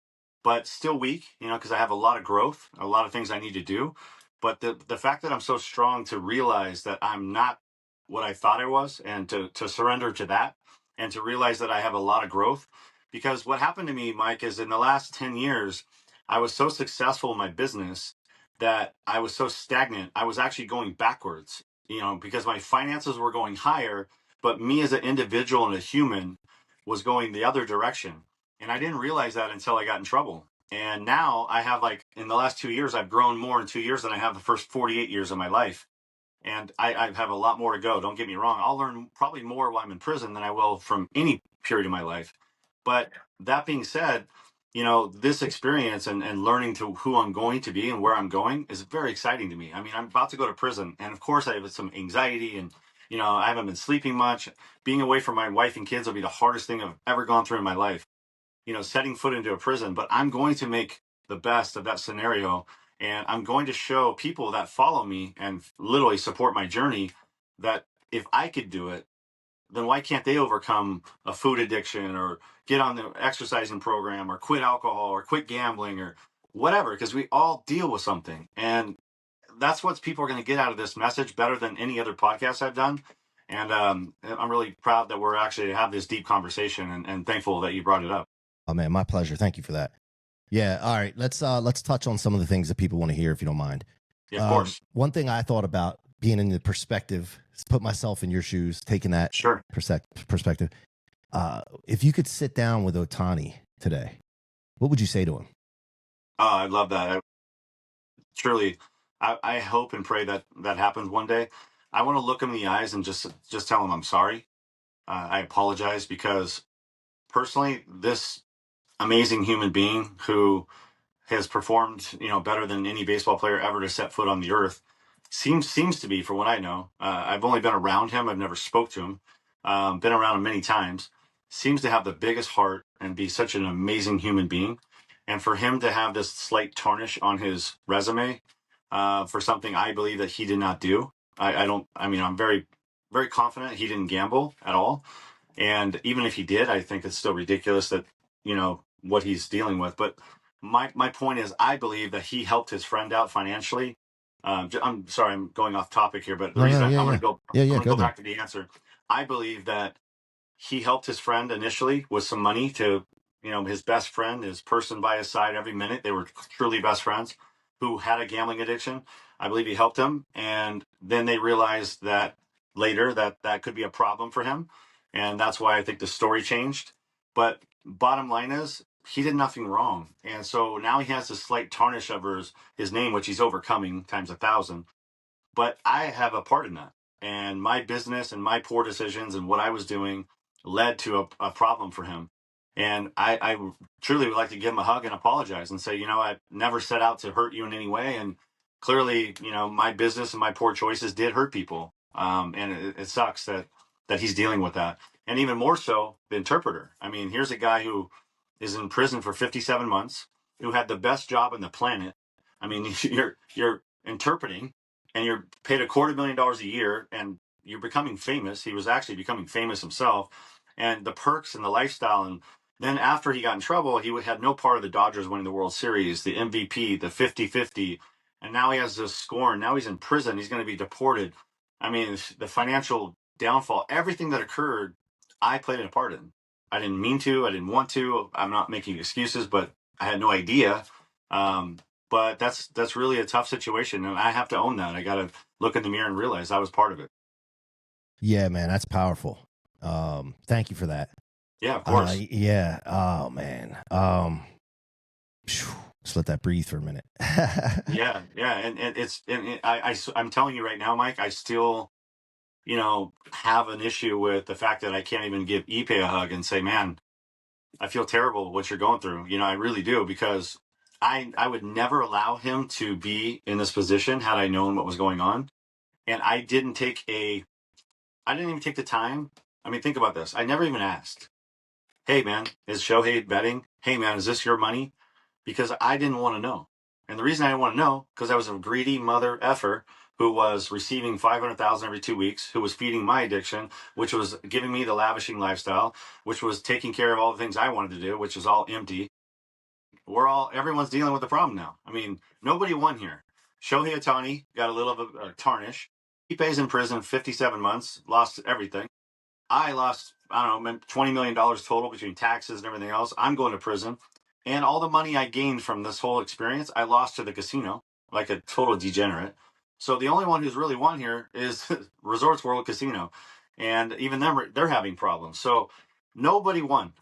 but still weak, because I have a lot of growth, a lot of things I need to do. But the fact that I'm so strong to realize that I'm not what I thought I was, and to surrender to that, and to realize that I have a lot of growth. Because what happened to me, Mike, is in the last 10 years, I was so successful in my business that I was so stagnant. I was actually going backwards, because my finances were going higher, but me as an individual and a human was going the other direction. And I didn't realize that until I got in trouble. And now I have, in the last 2 years, I've grown more in 2 years than I have the first 48 years of my life. And I have a lot more to go. Don't get me wrong. I'll learn probably more while I'm in prison than I will from any period of my life. But that being said, this experience and learning to who I'm going to be and where I'm going is very exciting to me. I mean, I'm about to go to prison. And of course, I have some anxiety and, I haven't been sleeping much. Being away from my wife and kids will be the hardest thing I've ever gone through in my life, setting foot into a prison. But I'm going to make the best of that scenario. And I'm going to show people that follow me and literally support my journey that if I could do it, then why can't they overcome a food addiction or get on the exercising program or quit alcohol or quit gambling or whatever? Because we all deal with something. And that's what people are going to get out of this message better than any other podcast I've done. And I'm really proud that we're actually have this deep conversation, and thankful that you brought it up. Oh man, my pleasure. Thank you for that. Yeah. All right. Let's touch on some of the things that people want to hear, if you don't mind. Yeah, of course. One thing I thought about being in the perspective, put myself in your shoes, taking that Sure. perspective. If you could sit down with Ohtani today, what would you say to him? Oh, I love that. Truly, I hope and pray that that happens one day. I want to look him in the eyes and just tell him I'm sorry. I apologize because personally, this amazing human being who has performed, better than any baseball player ever to set foot on the earth. Seems to be, for what I know. I've only been around him. I've never spoke to him. Been around him many times. Seems to have the biggest heart and be such an amazing human being. And for him to have this slight tarnish on his resume for something I believe that he did not do. I don't. I mean, I'm very, very confident he didn't gamble at all. And even if he did, I think it's still ridiculous that, what he's dealing with. But my point is, I believe that he helped his friend out financially. I'm sorry, I'm going off topic here, but the reason I'm going to go, I'm going to go back to the answer. I believe that he helped his friend initially with some money to, his best friend, his person by his side every minute. They were truly best friends who had a gambling addiction. I believe he helped him. And then they realized that later that could be a problem for him. And that's why I think the story changed. But bottom line is, he did nothing wrong. And so now he has a slight tarnish over his name, which he's overcoming times 1,000. But I have a part in that. And my business and my poor decisions and what I was doing led to a problem for him. And I truly would like to give him a hug and apologize and say, I never set out to hurt you in any way. And clearly, my business and my poor choices did hurt people. And it sucks that he's dealing with that. And even more so, the interpreter. I mean, here's a guy who is in prison for 57 months, who had the best job on the planet. I mean, you're interpreting, and you're paid $250,000 a year, and you're becoming famous. He was actually becoming famous himself, and the perks and the lifestyle. And then after he got in trouble, he had no part of the Dodgers winning the World Series, the MVP, the 50-50. And now he has this scorn. Now he's in prison. He's going to be deported. I mean, the financial downfall, everything that occurred, I played a part in. I didn't mean to. I didn't want to. I'm not making excuses, but I had no idea. But that's really a tough situation, and I have to own that. I got to look in the mirror and realize I was part of it. Yeah, man, that's powerful. Thank you for that. Yeah, of course. Yeah. Oh man. Just let that breathe for a minute. Yeah, and I'm telling you right now, Mike, I still, have an issue with the fact that I can't even give Ipe a hug and say, man, I feel terrible what you're going through. I really do, because I would never allow him to be in this position had I known what was going on. And I didn't even take the time. I mean, think about this. I never even asked, hey man, is Shohei betting? Hey man, is this your money? Because I didn't want to know. And the reason I didn't want to know, because I was a greedy mother effer who was receiving $500,000 every 2 weeks, who was feeding my addiction, which was giving me the lavishing lifestyle, which was taking care of all the things I wanted to do, which is all empty. Everyone's dealing with the problem now. I mean, nobody won here. Shohei Ohtani got a little of a tarnish. He pays in prison 57 months, lost everything. I lost, I don't know, $20 million total between taxes and everything else. I'm going to prison. And all the money I gained from this whole experience, I lost to the casino, like a total degenerate. So the only one who's really won here is Resorts World Casino. And even them, they're having problems. So nobody won.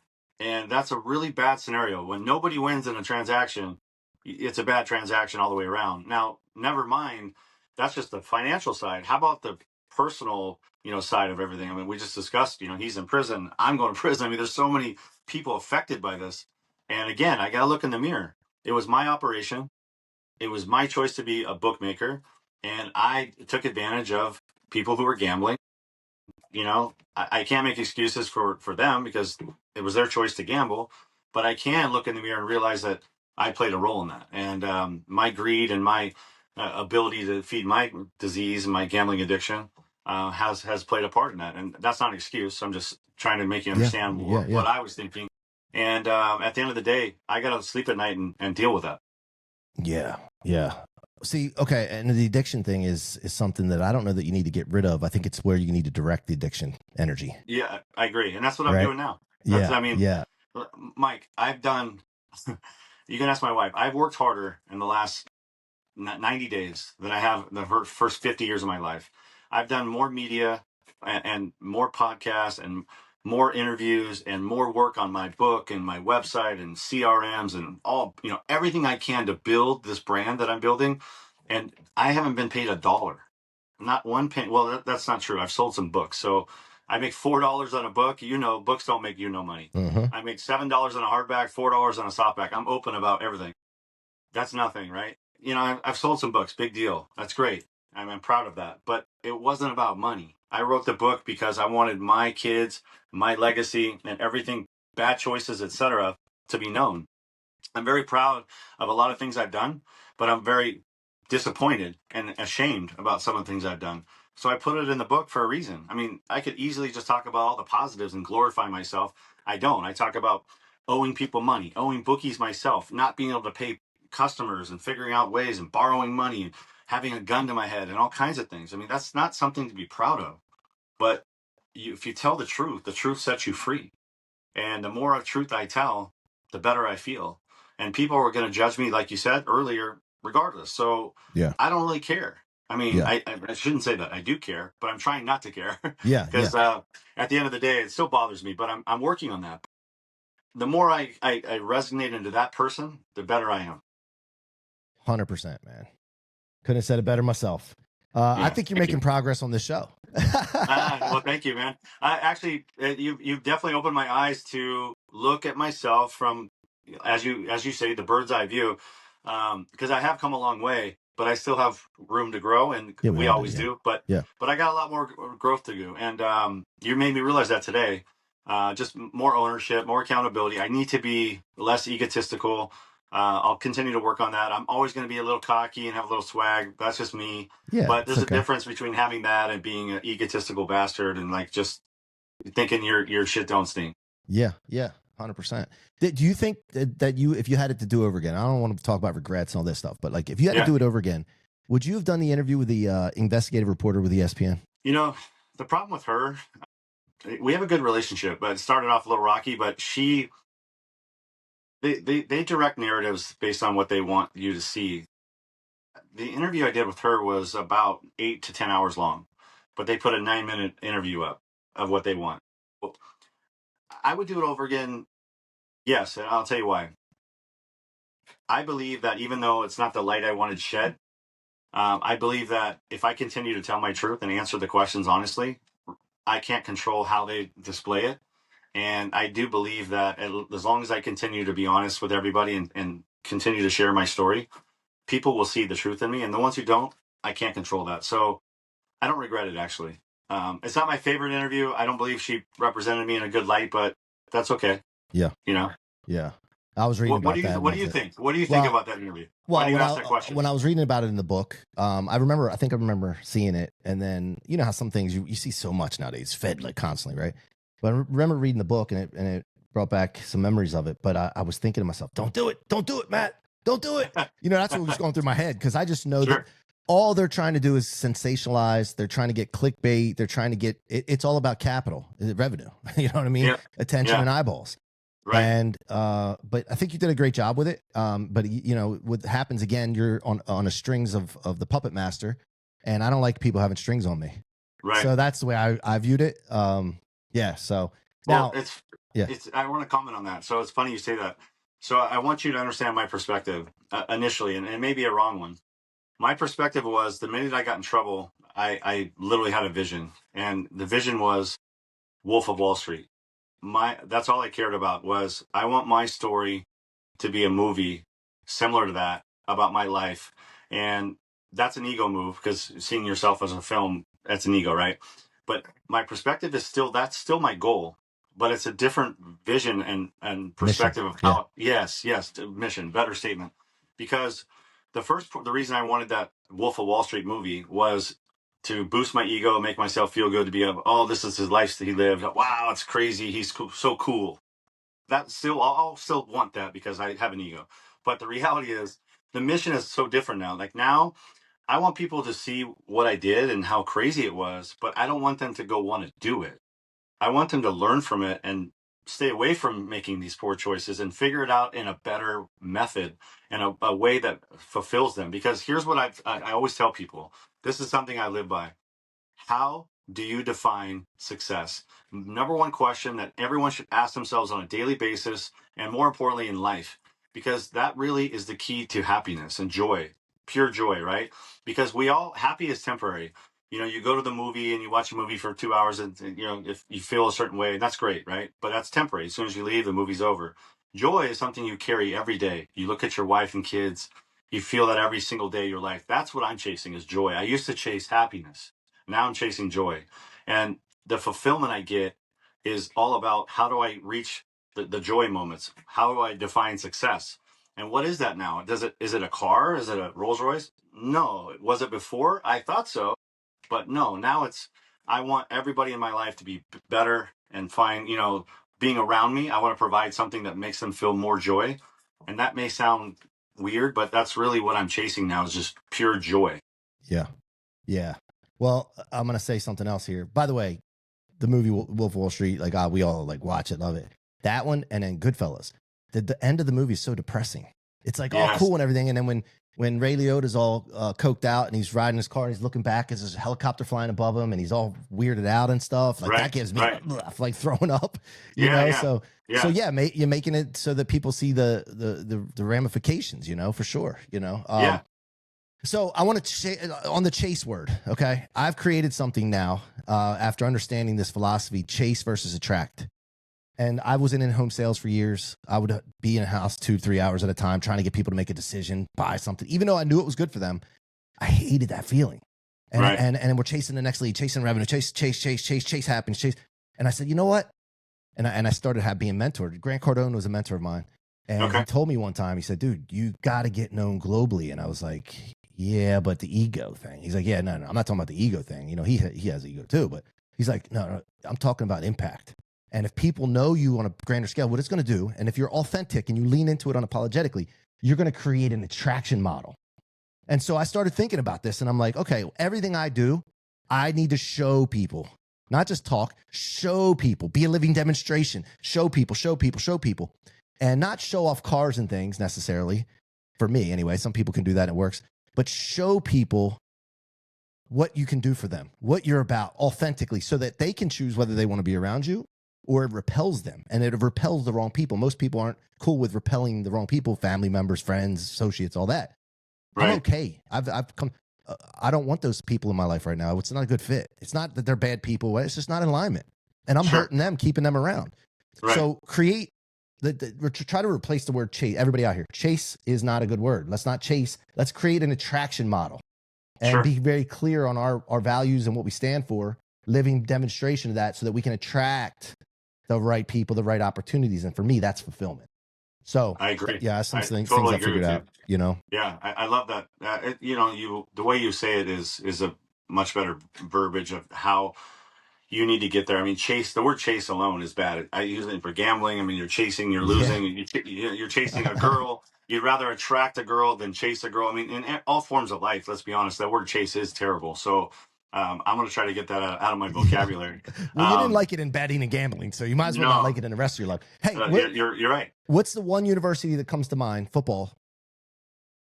And that's a really bad scenario. When nobody wins in a transaction, it's a bad transaction all the way around. Now, never mind, that's just the financial side. How about the personal, side of everything? I mean, we just discussed, he's in prison. I'm going to prison. I mean, there's so many people affected by this. And again, I got to look in the mirror. It was my operation. It was my choice to be a bookmaker. And I took advantage of people who were gambling. I can't make excuses for them because it was their choice to gamble. But I can look in the mirror and realize that I played a role in that. And my greed and my ability to feed my disease and my gambling addiction has played a part in that. And that's not an excuse. I'm just trying to make you understand what I was thinking. And at the end of the day, I got to sleep at night and deal with that. Yeah. See, okay, and the addiction thing is something that I don't know that you need to get rid of. I think it's where you need to direct the addiction energy. Yeah, I agree. And that's what I'm doing now. Mike, I've done, you can ask my wife, I've worked harder in the last 90 days than I have the first 50 years of my life. I've done more media and more podcasts and more interviews and more work on my book and my website and CRMs and all, everything I can to build this brand that I'm building. And I haven't been paid $1. Not one penny. Well, that's not true. I've sold some books. So I make $4 on a book. Books don't make money. I make $7 on a hardback, $4 on a softback. I'm open about everything. That's nothing, right? I've sold some books. Big deal. That's great. I'm proud of that. But it wasn't about money. I wrote the book because I wanted my kids, my legacy, and everything, bad choices, etc., to be known. I'm very proud of a lot of things I've done, but I'm very disappointed and ashamed about some of the things I've done. So I put it in the book for a reason. I mean, I could easily just talk about all the positives and glorify myself. I don't. I talk about owing people money, owing bookies myself, not being able to pay customers and figuring out ways and borrowing money and having a gun to my head and all kinds of things. I mean, that's not something to be proud of. But if you tell the truth sets you free. And the more truth I tell, the better I feel. And people are going to judge me, like you said earlier, regardless. So Yeah. I don't really care. I mean, Yeah. I shouldn't say that. I do care, but I'm trying not to care. Yeah. Because at the end of the day, it still bothers me, but I'm working on that. The more I resonate into that person, the better I am. 100%, man. Couldn't have said it better myself. I think you're making progress on this show. Well, thank you, man. You've definitely opened my eyes to look at myself from, as you say, the bird's eye view. Because I have come a long way, but I still have room to grow, and we always do. But I got a lot more growth to do, and you made me realize that today. Just more ownership, more accountability. I need to be less egotistical. I'll continue to work on that. I'm always going to be a little cocky and have a little swag. That's just me. Yeah, but there's a difference between having that and being an egotistical bastard and like just thinking your shit don't stink. Yeah, 100%. Do you think that if you had it to do over again, I don't want to talk about regrets and all this stuff, but like if you had to do it over again, would you have done the interview with the investigative reporter with ESPN? The problem with her, we have a good relationship, but it started off a little rocky, but they direct narratives based on what they want you to see. The interview I did with her was about 8 to 10 hours long, but they put a 9-minute interview up of what they want. I would do it over again. Yes. And I'll tell you why. I believe that even though it's not the light I wanted shed, I believe that if I continue to tell my truth and answer the questions honestly, I can't control how they display it. And I do believe that as long as I continue to be honest with everybody and continue to share my story, people will see the truth in me. And the ones who don't, I can't control that. So I don't regret it, actually. It's not my favorite interview. I don't believe she represented me in a good light, but that's okay. Yeah. Yeah. I was reading about that. What do you think? What do you think about that interview? Well, Why do you ask that question? When I was reading about it in the book, I remember seeing it. And then, you know how some things you see so much nowadays, fed like constantly, right? But I remember reading the book and it brought back some memories of it. But I was thinking to myself, don't do it, Matt. Don't do it. That's what was going through my head because I just know that all they're trying to do is sensationalize. They're trying to get clickbait. They're trying to get it's all about capital, revenue. You know what I mean? Yep. Attention and eyeballs. Right. And but I think you did a great job with it. But what happens again, you're on a strings of the puppet master, and I don't like people having strings on me. Right. So that's the way I viewed it. Yeah. So now I want to comment on that. So it's funny you say that. So I want you to understand my perspective initially, and it may be a wrong one. My perspective was the minute I got in trouble, I literally had a vision, and the vision was Wolf of Wall Street. That's all I cared about was I want my story to be a movie similar to that about my life. And that's an ego move because seeing yourself as a film, that's an ego, right? But my perspective is that's still my goal, but it's a different vision and perspective of how, yes, mission, better statement. Because the reason I wanted that Wolf of Wall Street movie was to boost my ego, make myself feel good, to be this is his life that he lived. Wow, it's crazy. He's so cool. I'll still want that because I have an ego. But the reality is the mission is so different now. Like now, I want people to see what I did and how crazy it was, but I don't want them to go want to do it. I want them to learn from it and stay away from making these poor choices and figure it out in a better method and a way that fulfills them. Because here's what I always tell people. This is something I live by. How do you define success? Number one question that everyone should ask themselves on a daily basis, and more importantly in life, because that really is the key to happiness and joy, pure joy, right? Because happy is temporary. You go to the movie and you watch a movie for 2 hours and if you feel a certain way, that's great, right? But that's temporary. As soon as you leave, the movie's over. Joy is something you carry every day. You look at your wife and kids, you feel that every single day of your life. That's what I'm chasing, is joy. I used to chase happiness. Now I'm chasing joy. And the fulfillment I get is all about, how do I reach the joy moments? How do I define success? And what is that now? Is it a car? Is it a Rolls Royce? No. Was it before? I thought so. But no, now I want everybody in my life to be better and find, being around me. I want to provide something that makes them feel more joy. And that may sound weird, but that's really what I'm chasing now, is just pure joy. Yeah. Yeah. Well, I'm going to say something else here. By the way, the movie Wolf of Wall Street, we all watch it, love it. That one, and then Goodfellas. The end of the movie is so depressing. It's all cool and everything. And then when Ray Liotta's all coked out and he's riding his car and he's looking back as there's a helicopter flying above him and he's all weirded out and stuff, that gives me throwing up, you know? So you're making it so that people see the ramifications, for sure, So I want to on the chase word. Okay. I've created something now, after understanding this philosophy, chase versus attract. And I was in home sales for years. I would be in a house 2-3 hours at a time, trying to get people to make a decision, buy something, even though I knew it was good for them. I hated that feeling. And and we're chasing the next lead, chasing revenue, chase happiness, chase. And I said, you know what? And I started being mentored. Grant Cardone was a mentor of mine. And he told me one time, he said, dude, you got to get known globally. And I was like, yeah, but the ego thing. He's like, yeah, no, I'm not talking about the ego thing. He has ego too, but he's like, no, I'm talking about impact. And if people know you on a grander scale, what it's going to do, and if you're authentic and you lean into it unapologetically, you're going to create an attraction model. And so I started thinking about this, and I'm like, okay, everything I do, I need to show people, not just talk, show people, be a living demonstration, show people, and not show off cars and things necessarily. For me, anyway, some people can do that and it works, but show people what you can do for them, what you're about authentically, so that they can choose whether they want to be around you or it repels them, and it repels the wrong people. Most people aren't cool with repelling the wrong people, family members, friends, associates, all that. Right. I'm okay. I've come. I don't want those people in my life right now. It's not a good fit. It's not that they're bad people. It's just not in alignment, and I'm hurting them, keeping them around. Right. So try to replace the word chase. Everybody out here, chase is not a good word. Let's not chase. Let's create an attraction model and be very clear on our values and what we stand for. Living demonstration of that, so that we can attract the right people, the right opportunities. And for me, that's fulfillment. So I agree. Yeah, some things I figured out, Yeah, I love that. The way you say it is a much better verbiage of how you need to get there. I mean, the word chase alone is bad. I use it for gambling. I mean, you're chasing, you're losing, you're chasing a girl. You'd rather attract a girl than chase a girl. I mean, in all forms of life, let's be honest, that word chase is terrible. So I'm going to try to get that out of my vocabulary. Well, you didn't like it in betting and gambling, so you might as well not like it in the rest of your life. Hey, you're right. What's the one university that comes to mind? Football.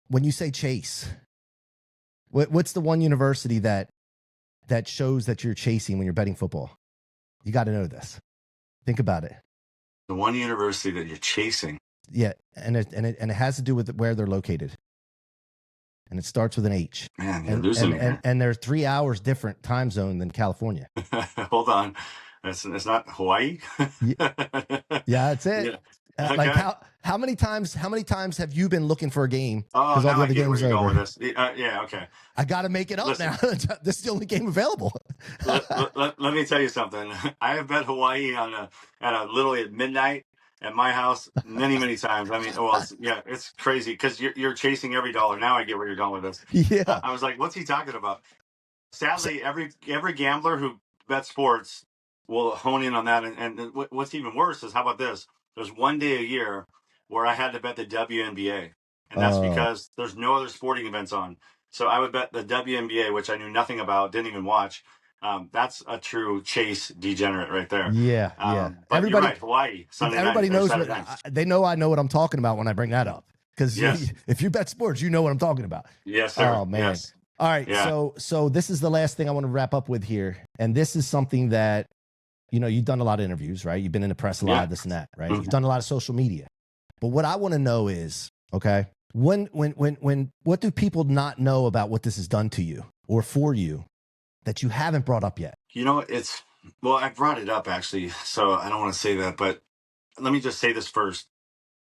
When you say chase, what's the one university that shows that you're chasing when you're betting football? You got to know this. Think about it. The one university that you're chasing. Yeah, and it has to do with where they're located. And it starts with an H. Man, you're losing me. And they're 3 hours different time zone than California. Hold on. It's not Hawaii? Yeah, that's it. Yeah. Okay. Like how many times have you been looking for a game because all the other games are over? Going with this. Yeah, okay. I got to make it up now. This is the only game available. let me tell you something. I have bet Hawaii literally at midnight at my house many times. I mean, it's crazy because you're chasing every dollar. Now I get where you're going with this. Yeah. I was like, what's he talking about? Sadly, every gambler who bets sports will hone in on that. And what's even worse is, how about this? There's one day a year where I had to bet the WNBA. And that's because there's no other sporting events on. So I would bet the WNBA, which I knew nothing about, didn't even watch. That's a true chase degenerate right there. Yeah, yeah. But you're right, Hawaii, Sunday everybody night or knows Saturday what nights. they know. I know what I'm talking about when I bring that up, because Yes. if you bet sports, you know what I'm talking about. Yes, sir. Oh man. Yes. All right. Yeah. So this is the last thing I want to wrap up with here, and this is something that you've done a lot of interviews, right? You've been in the press a lot, this and that, right? Mhm. You've done a lot of social media, but what I want to know is, okay, when what do people not know about what this has done to you or for you that you haven't brought up yet? Well, I brought it up actually, so I don't want to say that, but let me just say this first.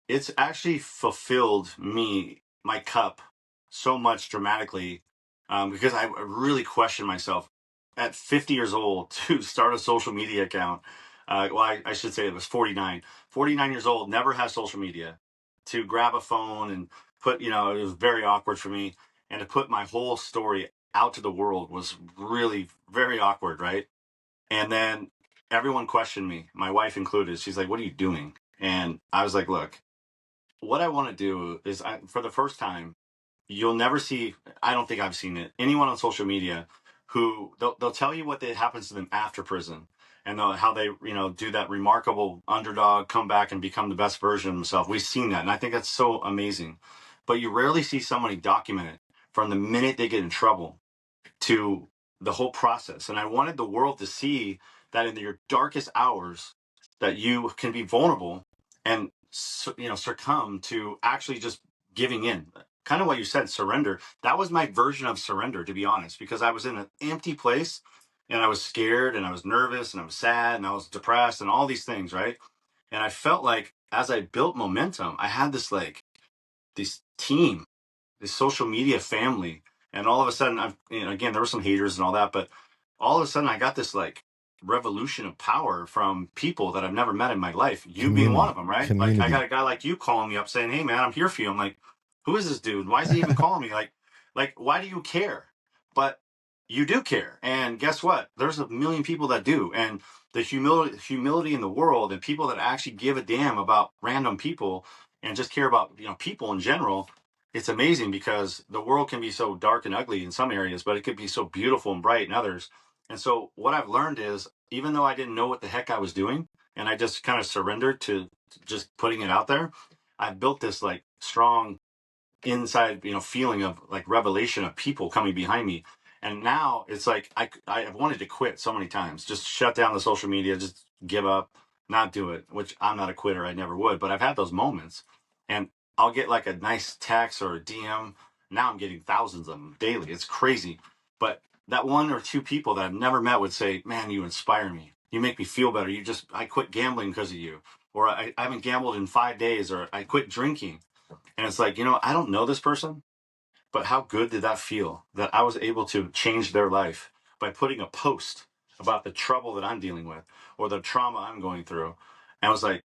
It's actually fulfilled my cup so much dramatically, because I really questioned myself at 50 years old to start a social media account. I should say it was 49 years old, never had social media, to grab a phone and it was very awkward for me. And to put my whole story out to the world was really very awkward, right? And then everyone questioned me, my wife included. She's like, "What are you doing?" And I was like, "Look, what I want to do is, for the first time, you'll never see, I don't think I've seen it, anyone on social media who they'll tell you what happens to them after prison, and how they do that remarkable underdog come back and become the best version of themselves. We've seen that, and I think that's so amazing. But you rarely see somebody document it from the minute they get in trouble to the whole process. And I wanted the world to see that in your darkest hours, that you can be vulnerable and succumb to actually just giving in. Kind of what you said, surrender. That was my version of surrender, to be honest, because I was in an empty place and I was scared and I was nervous and I was sad and I was depressed and all these things, right? And I felt like as I built momentum, I had this team, this social media family, and all of a sudden, again, there were some haters and all that, but all of a sudden, I got this revolution of power from people that I've never met in my life. You being one of them, right? Community. Like I got a guy like you calling me up saying, "Hey, man, I'm here for you." I'm like, "Who is this dude? Why is he even calling me? Like, why do you care?" But you do care, and guess what? There's a million people that do, and the humility in the world, and people that actually give a damn about random people and just care about people in general. It's amazing, because the world can be so dark and ugly in some areas, but it could be so beautiful and bright in others. And so what I've learned is, even though I didn't know what the heck I was doing, and I just kind of surrendered to just putting it out there, I built this strong inside, feeling of revelation of people coming behind me. And now it's like, I've wanted to quit so many times, just shut down the social media, just give up, not do it, which I'm not a quitter. I never would, but I've had those moments, and I'll get a nice text or a DM. Now I'm getting thousands of them daily. It's crazy. But that one or two people that I've never met would say, "Man, you inspire me. You make me feel better. I quit gambling because of you." Or I haven't gambled in 5 days, or I quit drinking. And it's like, I don't know this person, but how good did that feel that I was able to change their life by putting a post about the trouble that I'm dealing with or the trauma I'm going through. And I was like,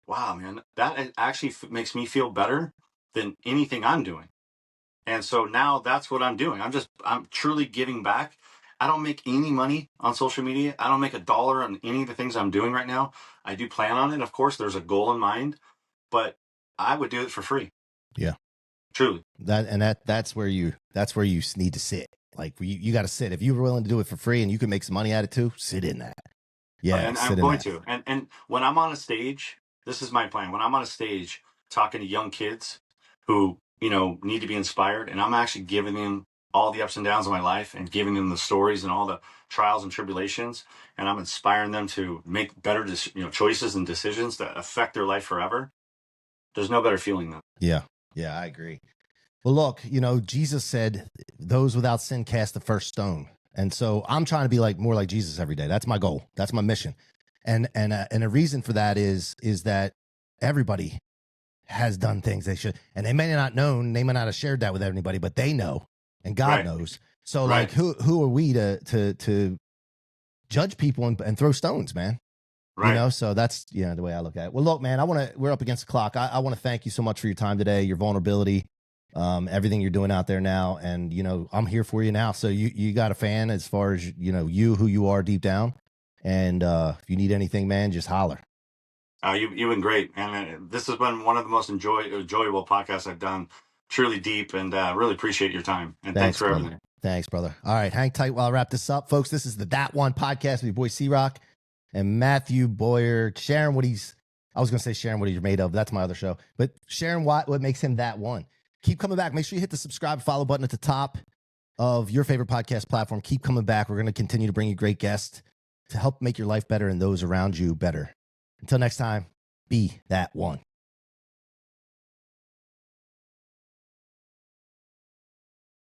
wow, man, that actually makes me feel better than anything I'm doing. And so now that's what I'm doing. I'm truly giving back. I don't make any money on social media. I don't make a dollar on any of the things I'm doing right now. I do plan on it. Of course, there's a goal in mind, but I would do it for free. Yeah. Truly. That's where you need to sit. Like you got to sit. If you're willing to do it for free and you can make some money at it too, sit in that. Yeah. And I'm going to. And when I'm on a stage, this is my plan. When I'm on a stage talking to young kids who, need to be inspired, and I'm actually giving them all the ups and downs of my life and giving them the stories and all the trials and tribulations, and I'm inspiring them to make better choices and decisions that affect their life forever. There's no better feeling than that. Yeah. Yeah, I agree. Well, look, Jesus said, "Those without sin cast the first stone." And so I'm trying to be more like Jesus every day. That's my goal. That's my mission. And a reason for that is that everybody has done things they should, and they may not have shared that with anybody, but they know, and God knows. So who are we to judge people and throw stones, man? Right. So that's, the way I look at it. Well, look, man, we're up against the clock. I want to thank you so much for your time today, your vulnerability, everything you're doing out there now. And, I'm here for you now. So you got a fan as far as, who you are deep down. And if you need anything, man, just holler. You've been great. And this has been one of the most enjoyable podcasts I've done. Truly deep, and really appreciate your time. And thanks for everything. Thanks, brother. All right, hang tight while I wrap this up. Folks, this is the That1 Podcast with your boy C-Roc and Matthew Bowyer, sharing what he's, I was going to say sharing what he's made of. That's my other show. But sharing what makes him that one. Keep coming back. Make sure you hit the subscribe, follow button at the top of your favorite podcast platform. Keep coming back. We're going to continue to bring you great guests to help make your life better and those around you better. Until next time, be that one.